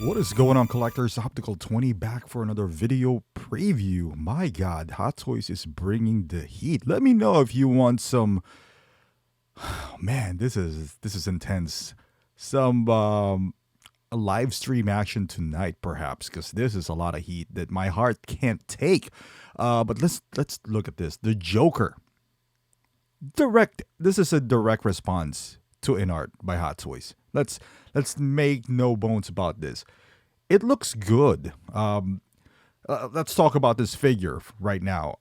What is going on, collectors? Optical 20 back for another video preview. My god, Hot Toys is bringing the heat. Let me know if you want some man, this is intense. Some live stream action tonight perhaps, because this is a lot of heat that my heart can't take. But let's look at this. The Joker. This is a direct response to InArt by Hot Toys. Let's make no bones about this. It looks good. Let's talk about this figure right now.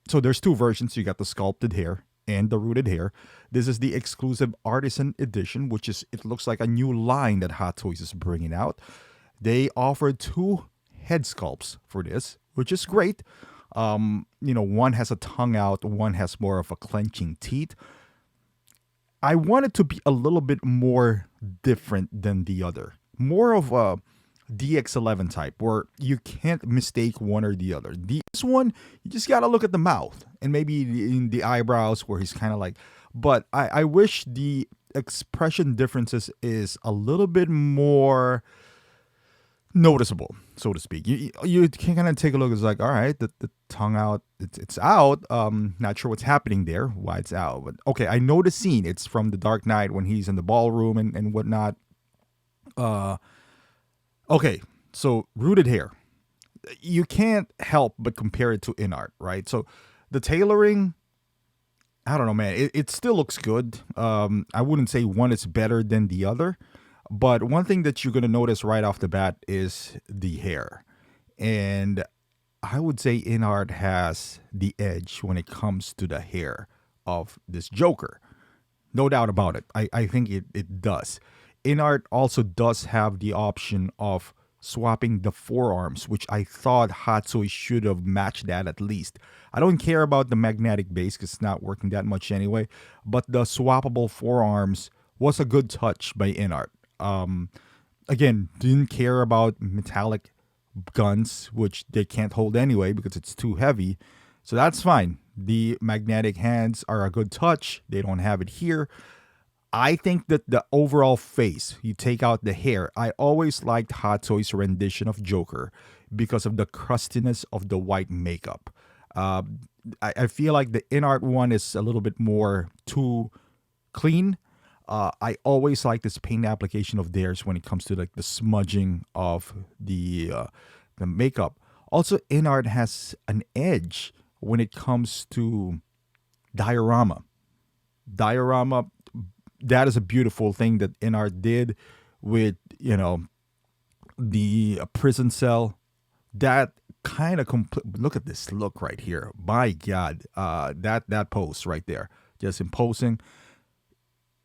So there's two versions. You got the sculpted hair and the rooted hair. This is the exclusive artisan edition, which is, it looks like a new line that Hot Toys is bringing out. They offered two head sculpts for this, which is great. One has a tongue out, one has more of a clenching teeth. I want it to be a little bit more different than the other. More of a DX11 type, where you can't mistake one or the other. This one, you just gotta look at the mouth and maybe in the eyebrows where he's kind of like. But I wish the expression differences is a little bit more noticeable, so to speak. You can kind of take a look. It's like, all right, the tongue out, it's out. Not sure what's happening there, why it's out. But okay, I know the scene. It's from The Dark Knight when he's in the ballroom and whatnot. Okay, so rooted hair. You can't help but compare it to InArt, right? So the tailoring, I don't know, man. It still looks good. I wouldn't say one is better than the other. But one thing that you're going to notice right off the bat is the hair. And I would say InArt has the edge when it comes to the hair of this Joker. No doubt about it. I think it does. InArt also does have the option of swapping the forearms, which I thought Hot Toys should have matched that at least. I don't care about the magnetic base because it's not working that much anyway. But the swappable forearms was a good touch by InArt. Again, didn't care about metallic guns, which they can't hold anyway because it's too heavy. So that's fine. The magnetic hands are a good touch. They don't have it here. I think that the overall face, you take out the hair. I always liked Hot Toys' rendition of Joker because of the crustiness of the white makeup. I feel like the InArt one is a little bit more too clean. I always like this paint application of theirs when it comes to like the smudging of the makeup. Also, InArt has an edge when it comes to diorama. Diorama, that is a beautiful thing that InArt did with, the prison cell. That kind of look at this look right here. My God, that pose right there, just imposing.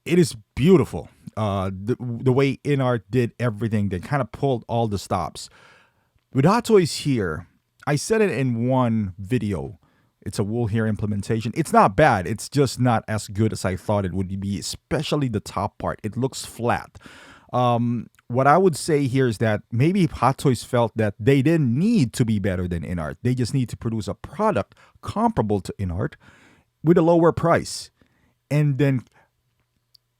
It is beautiful. The way InArt did everything, they kind of pulled all the stops. With Hot Toys here, I said it in one video. It's a wool hair implementation. It's not bad. It's just not as good as I thought it would be, especially the top part. It looks flat. What I would say here is that maybe Hot Toys felt that they didn't need to be better than InArt. They just need to produce a product comparable to InArt with a lower price. And then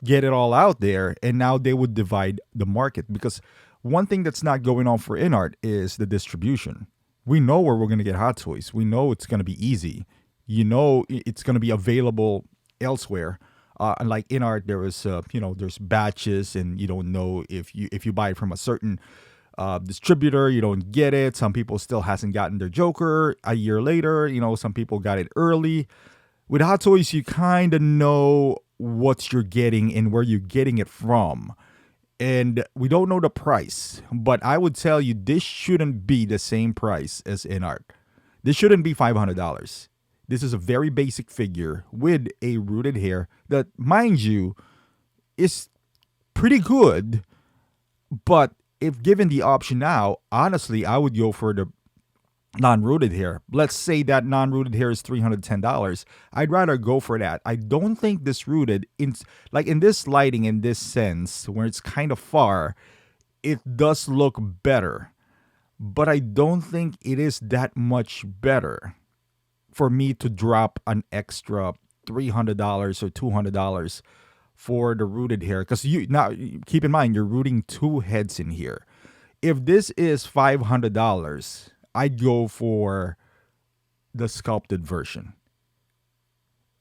get it all out there, and now they would divide the market, because one thing that's not going on for InArt is the distribution. We know where we're going to get Hot Toys. We know it's going to be easy. It's going to be available elsewhere. Unlike InArt, there is there's batches, and you don't know if you buy it from a certain distributor, you don't get it. Some people still hasn't gotten their Joker a year later. Some people got it early. With Hot Toys, you kind of know what you're getting and where you're getting it from. And we don't know the price, but I would tell you this shouldn't be the same price as InArt. This shouldn't be $500. This is a very basic figure with a rooted hair that, mind you, is pretty good. But if given the option now, honestly, I would go for the non-rooted hair. Let's say that non-rooted hair is $310. I'd rather go for that. I don't think this rooted, in this lighting, in this sense, where it's kind of far, it does look better. But I don't think it is that much better for me to drop an extra $300 or $200 for the rooted hair. Because now keep in mind, you're rooting two heads in here. If this is $500, I'd go for the sculpted version.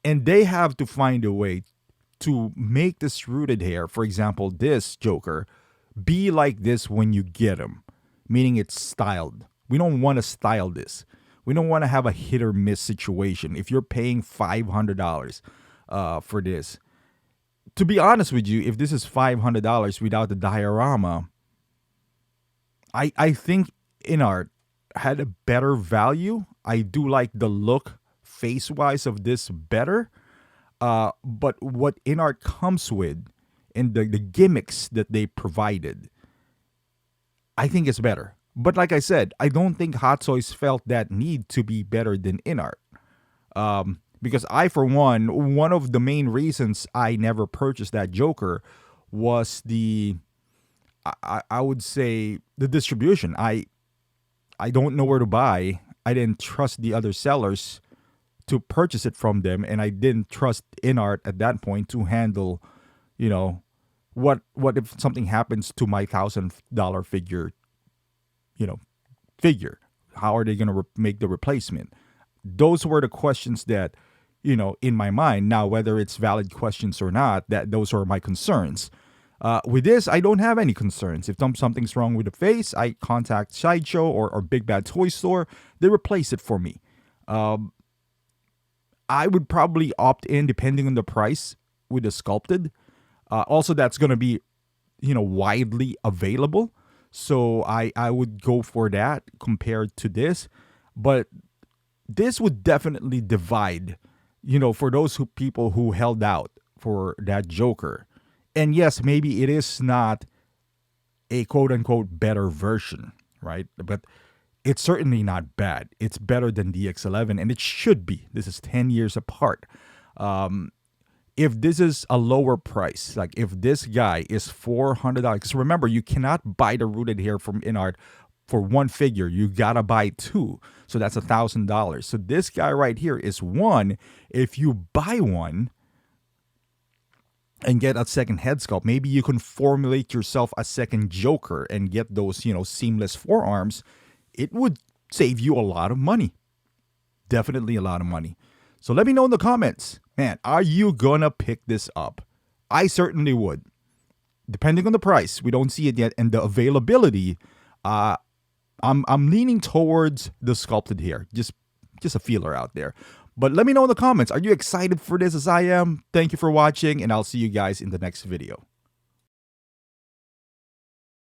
And they have to find a way to make this rooted hair, for example, this Joker, be like this when you get him, meaning it's styled. We don't want to style this. We don't want to have a hit or miss situation. If you're paying $500 for this, to be honest with you, if this is $500 without the diorama, I think InArt had a better value. I do like the look face wise of this better. But what InArt comes with and the gimmicks that they provided, I think is better. But like I said, I don't think Hot Toys felt that need to be better than InArt. Because I, for one of the main reasons I never purchased that Joker was I would say the distribution. I don't know where to buy. I didn't trust the other sellers to purchase it from them, and I didn't trust InArt at that point to handle, what if something happens to my $1,000 figure, figure? How are they going to make the replacement? Those were the questions that, in my mind. Now, whether it's valid questions or not, those are my concerns. With this, I don't have any concerns. If something's wrong with the face, I contact Sideshow or Big Bad Toy Store. They replace it for me. I would probably opt in, depending on the price, with the sculpted. Also, that's going to be, widely available. So I would go for that compared to this. But this would definitely divide, for those people who held out for that Joker. And yes, maybe it is not a quote-unquote better version, right? But it's certainly not bad. It's better than DX11, and it should be. This is 10 years apart. If this is a lower price, like if this guy is $400, because remember, you cannot buy the rooted hair from InArt for one figure. You gotta buy two. So that's $1,000. So this guy right here is one. If you buy one and get a second head sculpt, maybe you can formulate yourself a second Joker and get those, seamless forearms. It would save you a lot of money. Definitely a lot of money. So let me know in the comments, man, are you gonna pick this up? I certainly would. Depending on the price, we don't see it yet, and the availability, I'm leaning towards the sculpted hair. Just a feeler out there. But let me know in the comments, are you excited for this as I am? Thank you for watching, and I'll see you guys in the next video.